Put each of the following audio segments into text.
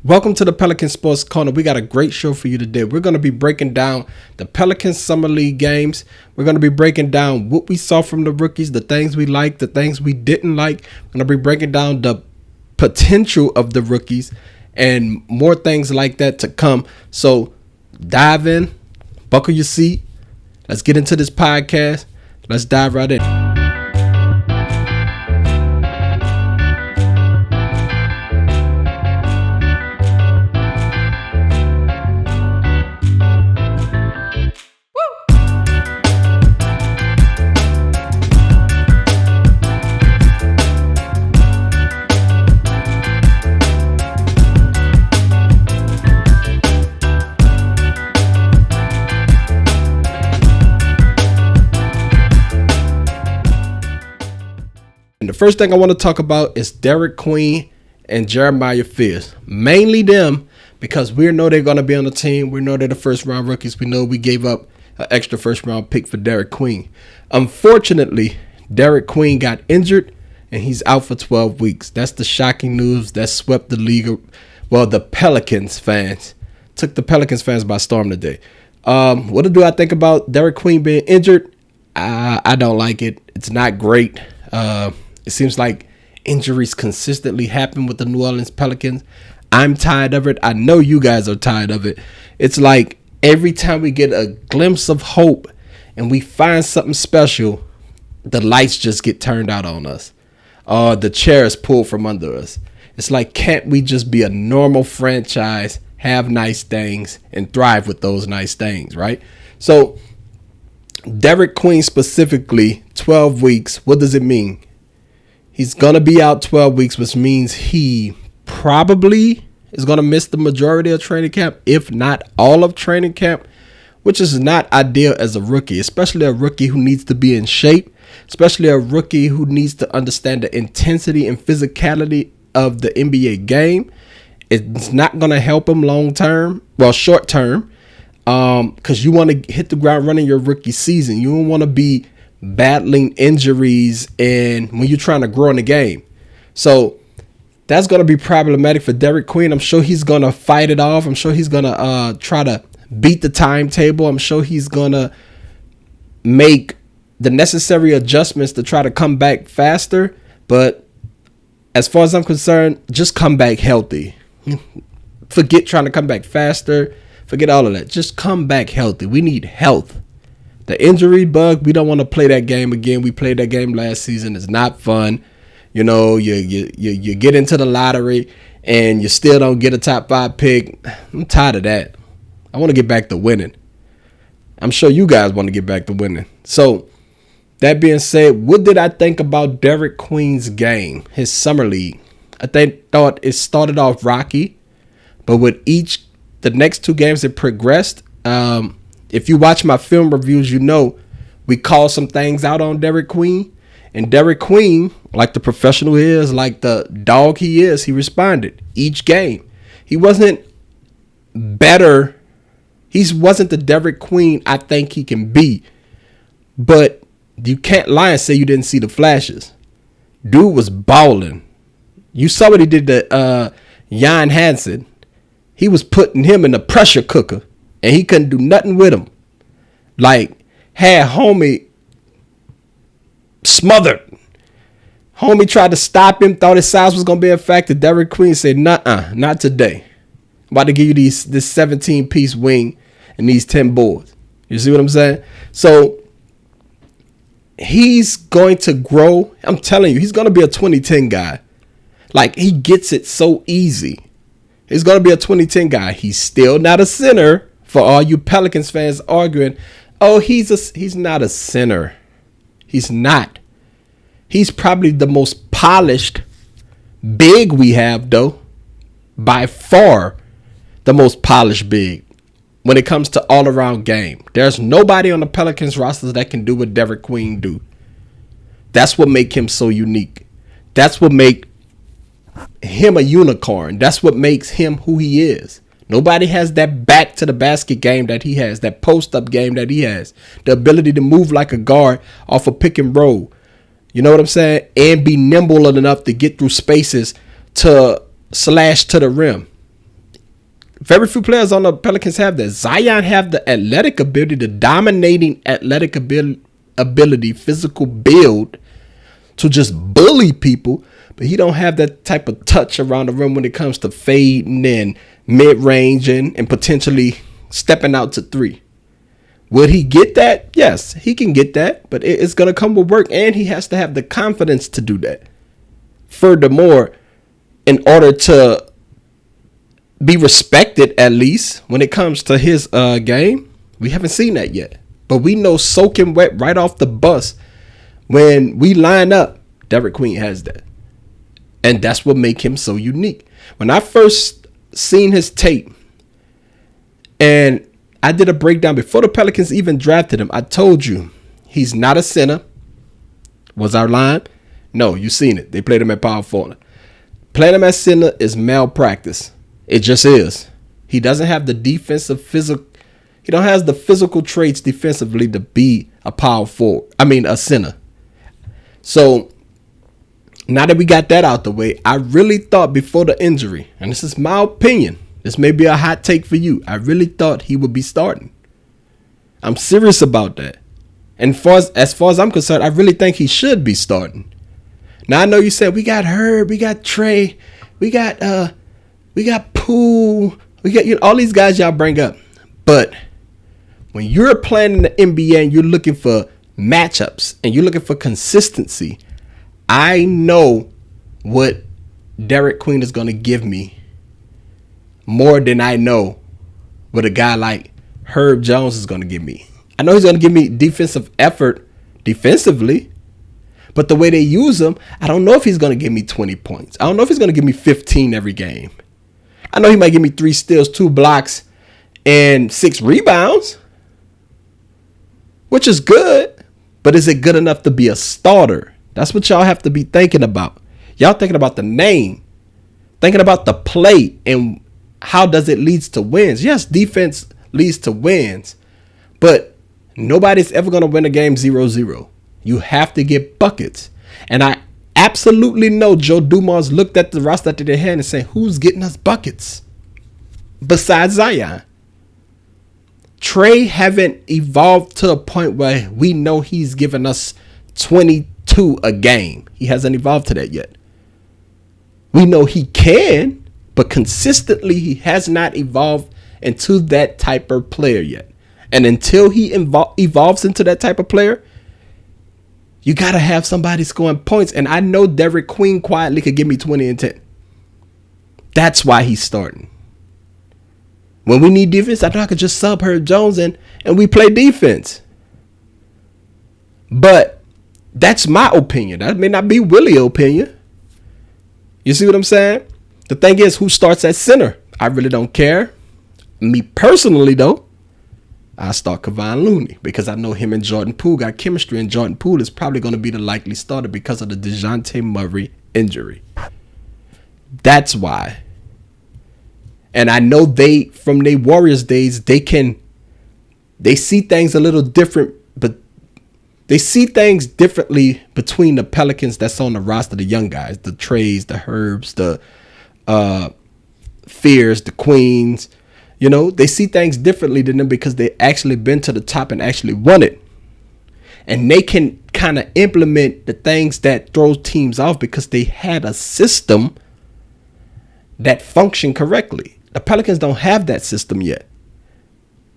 Welcome to the Pelican Sports Corner. We got a great show for you today. We're going to be breaking down the Pelicans Summer League games. We're going to be breaking down what we saw from the rookies, the things we liked, the things we didn't like. We're going to be breaking down the potential of the rookies and more things like that to come. So dive in, buckle your seat. Let's get into this podcast. Let's dive right in. The first thing I want to talk about is Derik Queen and Jeremiah Fears. Mainly them, because we know they're going to be on the team. We know they're the first round rookies. We know we gave up an extra first round pick for Derik Queen. Unfortunately, Derik Queen got injured and he's out for 12 weeks. That's the shocking news that swept the league. Well, the Pelicans fans took the Pelicans fans by storm today. What do I think about Derik Queen being injured? I don't like it. It's not great. It seems like injuries consistently happen with the New Orleans Pelicans. I'm tired of it. I know you guys are tired of it. It's like every time we get a glimpse of hope and we find something special, the lights just get turned out on us. The chair is pulled from under us. It's like, can't we just be a normal franchise, have nice things, and thrive with those nice things, right? So Derik Queen specifically, 12 weeks. What does it mean? He's going to be out 12 weeks, which means he probably is going to miss the majority of training camp, if not all of training camp, which is not ideal as a rookie, especially a rookie who needs to be in shape, especially a rookie who needs to understand the intensity and physicality of the NBA game. It's not going to help him long term, well, short term, because you want to hit the ground running your rookie season. You don't want to be battling injuries and when you're trying to grow in the game. So that's going to be problematic for Derik Queen. I'm sure he's going to fight it off. I'm sure he's going to try to beat the timetable. I'm sure he's going to make the necessary adjustments to try to come back faster. But as far as I'm concerned, just come back healthy. Forget trying to come back faster. Forget all of that. Just come back healthy. We need health. The injury bug, we don't want to play that game again. We played that game last season. It's not fun. You know, you get into the lottery and you still don't get a top 5 pick. I'm tired of that. I want to get back to winning. I'm sure you guys want to get back to winning. So that being said, what did I think about Derik Queen's game, his summer league? I thought it started off rocky, but with the next 2 games it progressed. If you watch my film reviews, you know we call some things out on Derik Queen. And Derik Queen, like the professional he is, like the dog he is, he responded each game. He wasn't better. He wasn't the Derik Queen I think he can be. But you can't lie and say you didn't see the flashes. Dude was balling. You saw what he did to Jan Hansen. He was putting him in the pressure cooker. And he couldn't do nothing with him. Like, had homie smothered. Homie tried to stop him, thought his size was going to be a factor. Derik Queen said, nuh-uh, not today. I'm about to give you this 17-piece wing and these 10 boards. You see what I'm saying? So, he's going to grow. I'm telling you, he's going to be a 2010 guy. Like, he gets it so easy. He's going to be a 2010 guy. He's still not a center. For all you Pelicans fans arguing, oh, he's not a center. He's not. He's probably the most polished big we have, though. By far the most polished big when it comes to all-around game. There's nobody on the Pelicans roster that can do what Derik Queen do. That's what makes him so unique. That's what makes him a unicorn. That's what makes him who he is. Nobody has that back to the basket game that he has, that post up game that he has, the ability to move like a guard off a pick and roll. You know what I'm saying? And be nimble enough to get through spaces to slash to the rim. Very few players on the Pelicans have that. Zion have the athletic ability, the dominating athletic ability, physical build to just bully people, but he don't have that type of touch around the rim when it comes to fading and mid-ranging and potentially stepping out to three. Would he get that? Yes, he can get that, but it's going to come with work, and he has to have the confidence to do that. Furthermore, in order to be respected, at least when it comes to his game, we haven't seen that yet. But we know soaking wet right off the bus when we line up, Derik Queen has that. And that's what makes him so unique. When I first seen his tape, and I did a breakdown before the Pelicans even drafted him, I told you he's not a center. Was our line? No, you seen it. They played him at power forward. Playing him at center is malpractice. It just is. He doesn't have the defensive physical. He don't have the physical traits defensively to be a power forward. A center. So now that we got that out the way, I really thought before the injury, and this is my opinion, this may be a hot take for you, I really thought he would be starting. I'm serious about that. And as far as I'm concerned, I really think he should be starting. Now I know you said we got Herb, we got Trey, we got Poole, we got all these guys y'all bring up. But when you're playing in the NBA and you're looking for matchups and you're looking for consistency, I know what Derik Queen is going to give me more than I know what a guy like Herb Jones is going to give me. I know he's going to give me defensive effort defensively, but the way they use him, I don't know if he's going to give me 20 points. I don't know if he's going to give me 15 every game. I know he might give me 3 steals, 2 blocks, and 6 rebounds, which is good, but is it good enough to be a starter? That's what y'all have to be thinking about. Y'all thinking about the name, thinking about the play, and how does it leads to wins. Yes, defense leads to wins, but nobody's ever going to win a game 0-0. You have to get buckets. And I absolutely know Joe Dumars looked at the roster that they had and said, who's getting us buckets besides Zion? Trey haven't evolved to a point where we know he's giving us 22 a game. He hasn't evolved to that yet. We know he can, but consistently he has not evolved into that type of player yet. And until he evolves into that type of player, you got to have somebody scoring points. And I know Derik Queen quietly could give me 20 and 10. That's why he's starting. When we need defense, I know I could just sub Herb Jones and we play defense. But that's my opinion. That may not be Willie's opinion. You see what I'm saying? The thing is, who starts at center? I really don't care. Me personally, though, I start Kevon Looney because I know him and Jordan Poole got chemistry, and Jordan Poole is probably going to be the likely starter because of the Dejounte Murray injury. That's why. And I know from their Warriors days, they see things a little different, but they see things differently between the Pelicans that's on the roster, the young guys, the Treys, the Herbs, the Fears, the Queens. You know, they see things differently than them because they actually been to the top and actually won it. And they can kind of implement the things that throw teams off because they had a system that functioned correctly. The Pelicans don't have that system yet.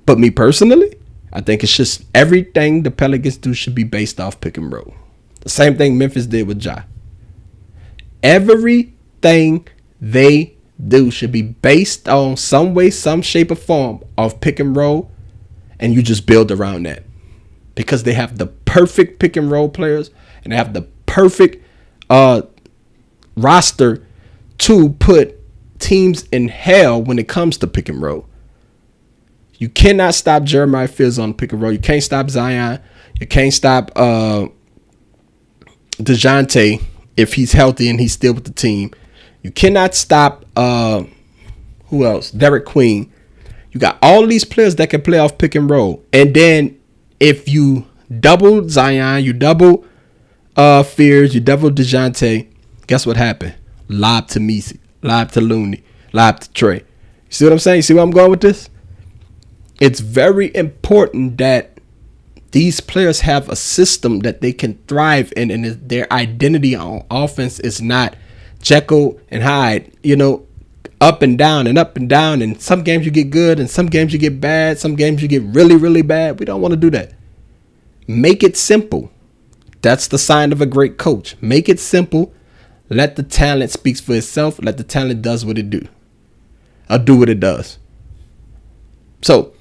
But me personally, I think it's just everything the Pelicans do should be based off pick and roll. The same thing Memphis did with Ja. Everything they do should be based on some way, some shape or form of pick and roll, and you just build around that because they have the perfect pick and roll players and they have the perfect roster to put teams in hell when it comes to pick and roll. You cannot stop Jeremiah Fields on pick and roll. You can't stop Zion. You can't stop Dejounte if he's healthy and he's still with the team. You cannot stop, who else? Derik Queen. You got all these players that can play off pick and roll. And then if you double Zion, you double Fears, you double Dejounte, guess what happened? Lob to Messi, lob to Looney, lob to Trey. see what I'm saying? You see where I'm going with this? It's very important that these players have a system that they can thrive in, and their identity on offense is not Jekyll and Hyde, up and down and up and down. And some games you get good and some games you get bad. Some games you get really, really bad. We don't want to do that. Make it simple. That's the sign of a great coach. Make it simple. Let the talent speak for itself. Let the talent does what it do. Or do what it does. So,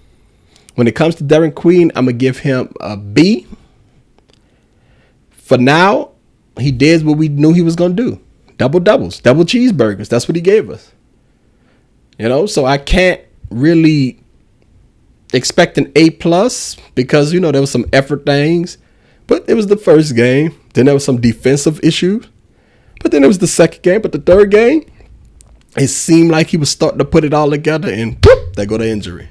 when it comes to Derik Queen, I'm going to give him a B. For now, he did what we knew he was going to do. Double doubles, double cheeseburgers. That's what he gave us. So I can't really expect an A+ because, there was some effort things. But it was the first game. Then there was some defensive issues. But then it was the second game. But the third game, it seemed like he was starting to put it all together. And poof, there go the injury.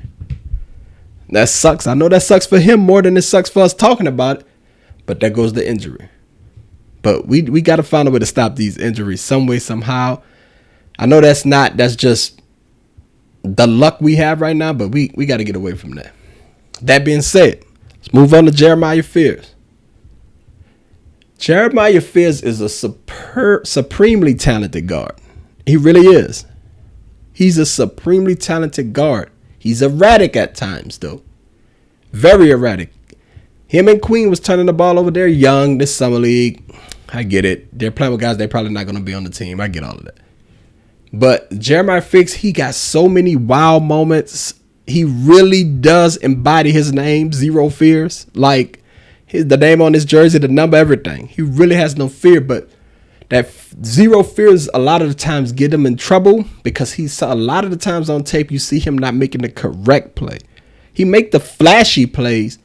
That sucks. I know that sucks for him more than it sucks for us talking about it. But there goes the injury. But we got to find a way to stop these injuries some way, somehow. I know that's just the luck we have right now, but we got to get away from that. That being said, let's move on to Jeremiah Fears. Jeremiah Fears is a supremely talented guard. He really is. He's a supremely talented guard. He's erratic at times, though. Very erratic. Him and Queen was turning the ball over there young this summer league. I get it. They're playing with guys they're probably not going to be on the team. I get all of that. But Jeremiah Fears, he got so many wild moments. He really does embody his name, Zero Fears. Like the name on his jersey, the number, everything. He really has no fear, but that Zero Fears a lot of the times get him in trouble because a lot of the times on tape you see him not making the correct play. He make the flashy plays,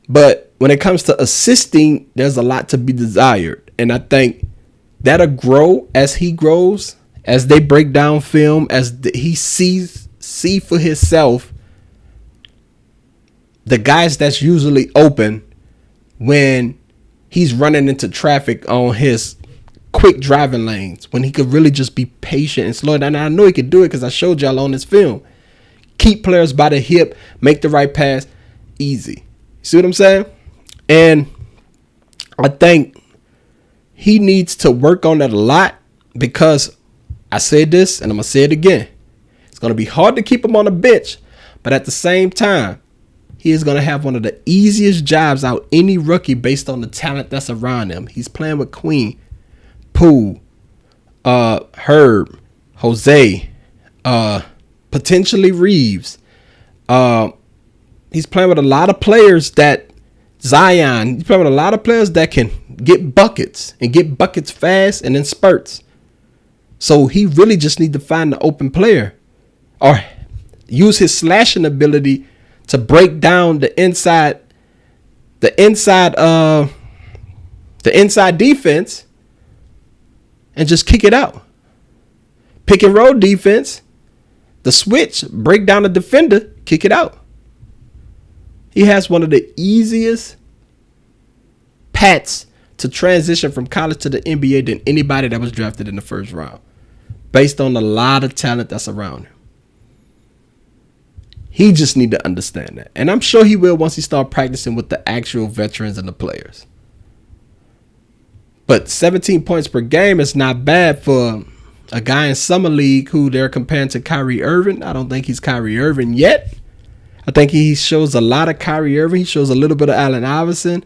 but when it comes to assisting, there's a lot to be desired. And I think that'll grow as he grows, as they break down film, as he see for himself the guys that's usually open when he's running into traffic on his quick driving lanes, when he could really just be patient and slow down. And I know he could do it because I showed y'all on this film. Keep players by the hip, make the right pass, easy. See what I'm saying? And I think he needs to work on that a lot because I said this and I'm going to say it again. It's going to be hard to keep him on the bench, but at the same time, he is going to have one of the easiest jobs out any rookie based on the talent that's around him. He's playing with Queen, Poole, Herb, Jose, potentially Reeves. He's playing with a lot of players that Zion. He's playing with a lot of players that can get buckets and get buckets fast and in spurts. So he really just needs to find the open player or use his slashing ability to break down the inside defense and just kick it out. Pick and roll defense, the switch, break down the defender, kick it out. He has one of the easiest paths to transition from college to the NBA than anybody that was drafted in the first round, based on a lot of talent that's around him. He just need to understand that. And I'm sure he will once he start practicing with the actual veterans and the players. But 17 points per game is not bad for a guy in summer league who they're comparing to Kyrie Irving. I don't think he's Kyrie Irving yet. I think he shows a lot of Kyrie Irving. He shows a little bit of Allen Iverson.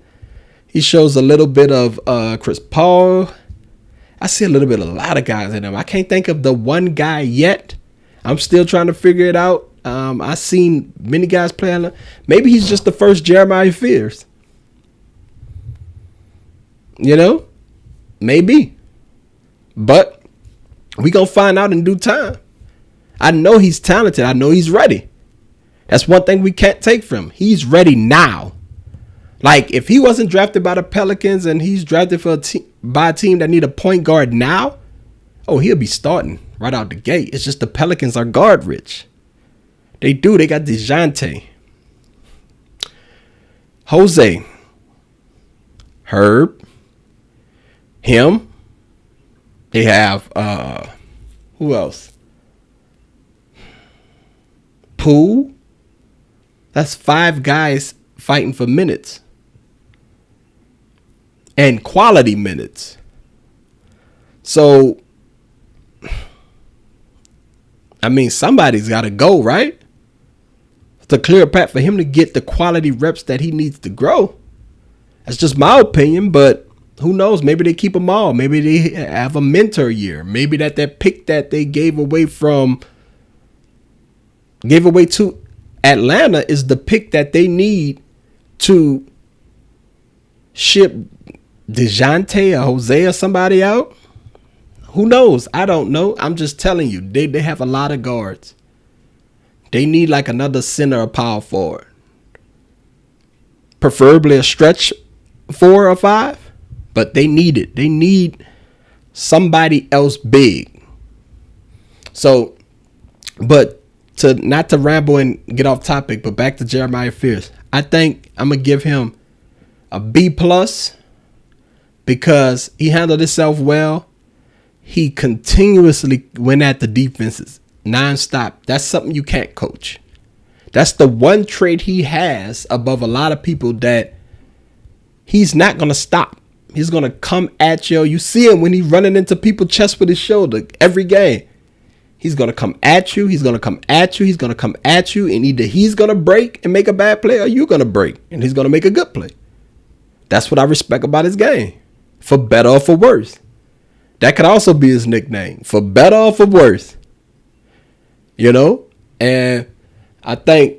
He shows a little bit of Chris Paul. I see a little bit of a lot of guys in him. I can't think of the one guy yet. I'm still trying to figure it out. I've seen many guys play on. Maybe he's just the first Jeremiah Fears. Maybe. But we gonna find out in due time. I know he's talented. I know he's ready. That's one thing we can't take from him. He's ready now. Like, if he wasn't drafted by the Pelicans and he's drafted by a team that need a point guard now, he'll be starting right out the gate. It's just the Pelicans are guard rich. They do. They got Dejounte, Jose, Herb, him. They have, who else? Poole. That's 5 guys fighting for minutes. And quality minutes. So, I mean, somebody's got to go, right? It's a clear path for him to get the quality reps that he needs to grow. That's just my opinion, but who knows? Maybe they keep them all. Maybe they have a mentor year. Maybe that pick that they gave away to Atlanta is the pick that they need to ship Dejounte or Jose or somebody out. Who knows? I don't know. I'm just telling you, they have a lot of guards. They need like another center or power forward. Preferably a stretch 4 or 5, but they need it. They need somebody else big. So, but not to ramble and get off topic, but back to Jeremiah Fears. I think I'm going to give him a B+ because he handled himself well. He continuously went at the defenses nonstop. That's something you can't coach. That's the one trait he has above a lot of people, that he's not going to stop. He's going to come at you. You see him when he's running into people's chest with his shoulder every game. He's going to come at you. He's going to come at you. He's going to come at you. And either he's going to break and make a bad play, or you're going to break and he's going to make a good play. That's what I respect about his game. For better or for worse. That could also be his nickname. For better or for worse. You know? And I think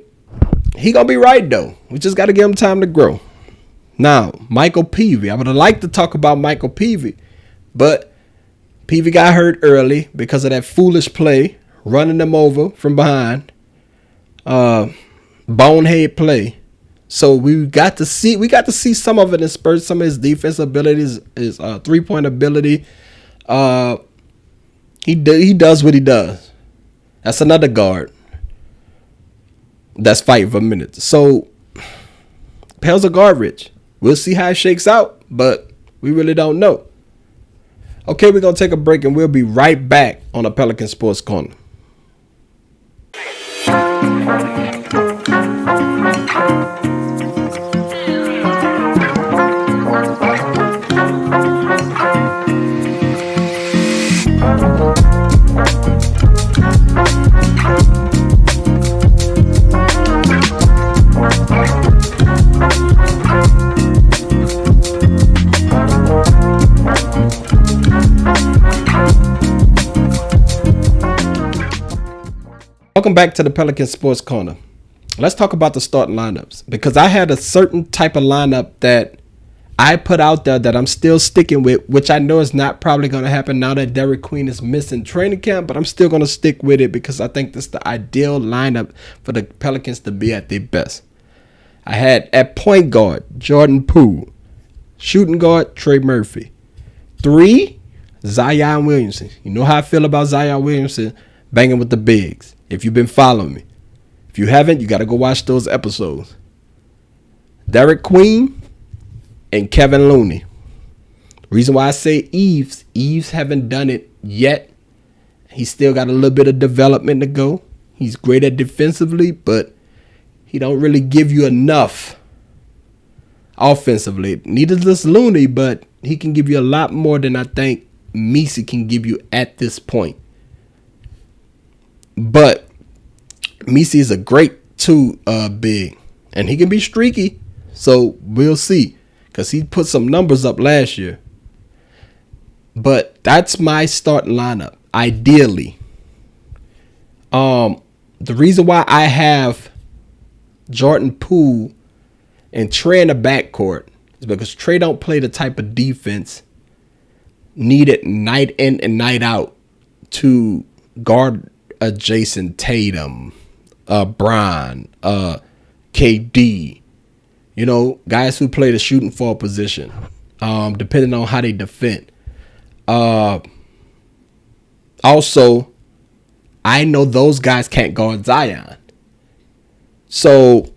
he going to be right, though. We just got to give him time to grow. Now, Michael Peavy. I would have liked to talk about Michael Peavy, but Peavy got hurt early because of that foolish play, running them over from behind. Bonehead play. So we got to see some of it in spurts, some of his defense abilities, his 3-point ability. He does what he does. That's another guard that's fighting for minutes. So Pels are guard rich. We'll see how it shakes out, but we really don't know. Okay, we're going to take a break and we'll be right back on the Pelican Sports Corner. Welcome back to the Pelican Sports Corner. Let's talk about the starting lineups, because I had a certain type of lineup that I put out there that I'm still sticking with, which I know is not probably going to happen now that Derik Queen is missing training camp, but I'm still going to stick with it because I think this is the ideal lineup for the Pelicans to be at their best. I had at point guard, Jordan Poole. Shooting guard, Trey Murphy. 3, Zion Williamson. You know how I feel about Zion Williamson banging with the bigs. If you've been following me. If you haven't, you got to go watch those episodes. Derik Queen and Kevin Looney. Reason why I say Reeves haven't done it yet. He's still got a little bit of development to go. He's great at defensively, but he don't really give you enough offensively. Neither does Looney, but he can give you a lot more than I think Micah can give you at this point. But Micah is a great 2 big, and he can be streaky, so we'll see, because he put some numbers up last year. But that's my starting lineup, ideally. The reason why I have Jordan Poole and Trey in the backcourt is because Trey don't play the type of defense needed night in and night out to guard Jason Tatum, Bron, KD, you know, guys who play the shooting forward position, depending on how they defend. Also, I know those guys can't guard Zion. So,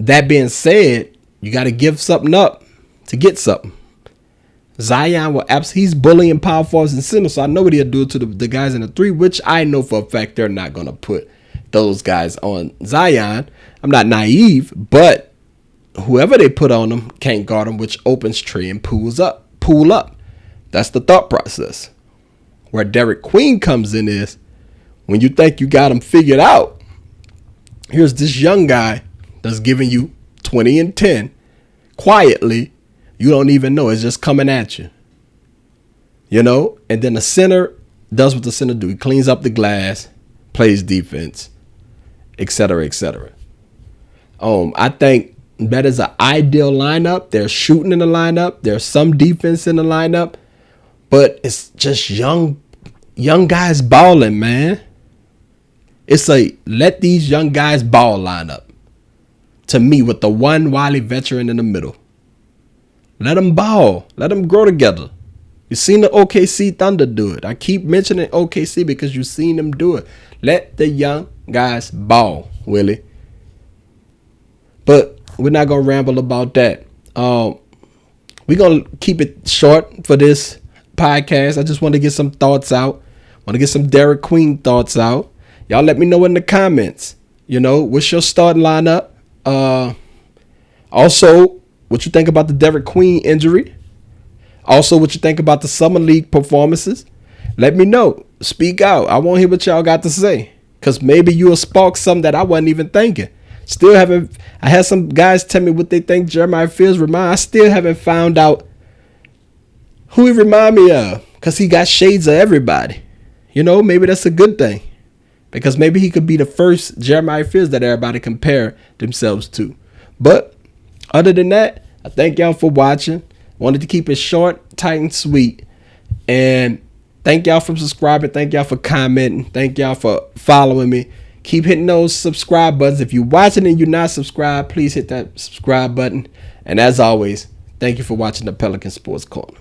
that being said, you got to give something up to get something. Zion will he's bullying power forwards and centers, so I know what he'll do to the guys in the 3, which I know for a fact they're not going to put those guys on Zion. I'm not naive, but whoever they put on him can't guard him, which opens tree and pull up. That's the thought process. Where Derik Queen comes in is when you think you got him figured out, here's this young guy that's giving you 20 and 10 quietly. You don't even know. It's just coming at you. You know? And then the center does what the center do. He cleans up the glass, plays defense, etc., etc. I think that is an ideal lineup. There's shooting in the lineup. There's some defense in the lineup. But it's just young guys balling, man. It's a let these young guys ball lineup. To me, with the one wily veteran in the middle. Let them ball. Let them grow together. You've seen the OKC Thunder do it. I keep mentioning OKC because you've seen them do it. Let the young guys ball, Willie. But we're not going to ramble about that. We're going to keep it short for this podcast. I just want to get some thoughts out. Want to get some Derik Queen thoughts out. Y'all let me know in the comments. You know, what's your starting lineup? Also, what you think about the Derik Queen injury? Also, what you think about the Summer League performances? Let me know. Speak out. I want to hear what y'all got to say. Because maybe you'll spark something that I wasn't even thinking. I had some guys tell me what they think Jeremiah Fields remind. I still haven't found out who he remind me of. Because he got shades of everybody. You know, maybe that's a good thing. Because maybe he could be the first Jeremiah Fields that everybody compare themselves to. But other than that, I thank y'all for watching. Wanted to keep it short, tight, and sweet. And thank y'all for subscribing. Thank y'all for commenting. Thank y'all for following me. Keep hitting those subscribe buttons. If you're watching and you're not subscribed, please hit that subscribe button. And as always, thank you for watching the Pelican Sports Corner.